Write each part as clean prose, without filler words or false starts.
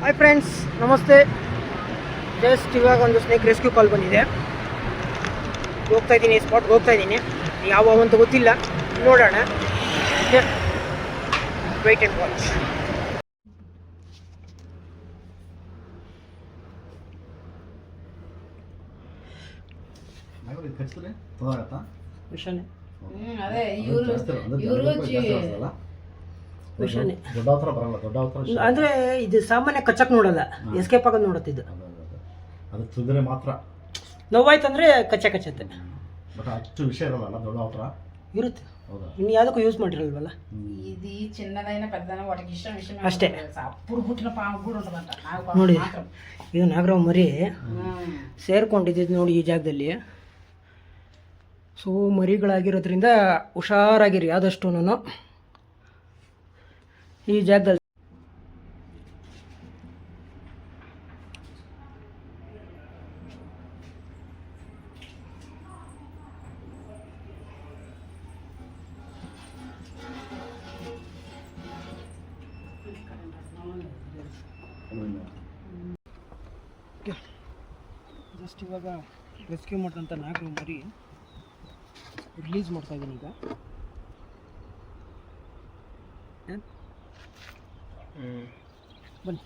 Hi friends, ನಮಸ್ತೆ. Just ಇವಾಗ ಒಂದು ಸ್ನೇಕ್ ರೆಸ್ಕ್ಯೂ ಕಾಲ್ ಬಂದಿದೆ. ಹೋಗ್ತಾ ಇದ್ದೀನಿ, ಸ್ಪಾಟ್ಗೆ ಹೋಗ್ತಾ ಇದ್ದೀನಿ. ಯಾವ ಅಂತ ಗೊತ್ತಿಲ್ಲ, ನೋಡೋಣ. Weight and watch. ವಿಷಾನೆ ಅಂದ್ರೆ ಇದು ಸಾಮಾನ್ಯ ಕಚ್ಚಕ್ ನೋಡಲ್ಲ, ಎಸ್ಕೇಪ್ ಆಗೋದು ನೋಡುತ್ತಿದ್ದು. ಅದು ತುದ್ರೆ ಮಾತ್ರ ನೋವಾಯ್ತಂದ್ರೆ ಕಚ್ಚತ್ತೆ. ಬಟ್ ಅಷ್ಟು ವಿಷಯ ಇರಲ್ಲ, ದೊಡ್ಡ ಹತ್ರ ಇರುತ್ತೆ. ಇನ್ನು ಯಾವುದಕ್ಕೂ ಯೂಸ್ ಮಾಡಿರಲ್ವಲ್ಲ. ఇది చిన్నదైన పెద్దదైన వాటికి ఇష్టం అಷ್ಟೇ. అప్పుడు పుట్టిన పాము కూడా ఉంటుందంట. ನೋಡಿ, ಇದು ನಾಗರಾವ್ ಮರಿ ಸೇರ್ಕೊಂಡಿದ್ದು ನೋಡಿ ಈ ಜಾಗದಲ್ಲಿ. ಸೊ ಮರಿಗಳಾಗಿರೋದ್ರಿಂದ ಹುಷಾರಾಗಿರಿ ಆದಷ್ಟು. ನಾನು ಈ ಜಾಗದಲ್ಲಿ ಜಸ್ಟ್ ಇವಾಗ ರೆಸ್ಕ್ಯೂ ಮಾಡಿದಂಥ ನಾಗರಾವ್ ಮರಿ ರಿಲೀಸ್ ಮಾಡ್ತಾ ಇದ್ದೀನಿ ಈಗ. ಬನ್ನಿ,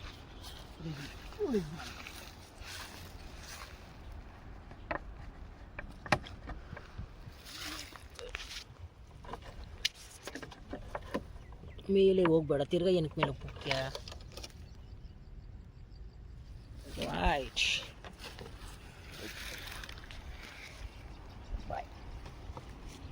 ಮೇಲೆ ಹೋಗ್ಬೇಡ, ತಿರ್ಗಾ ಏನಕ್ಕೆ ಮೇಲೆ ಹೋಗ್ತೀಯ? ರೈಟ್.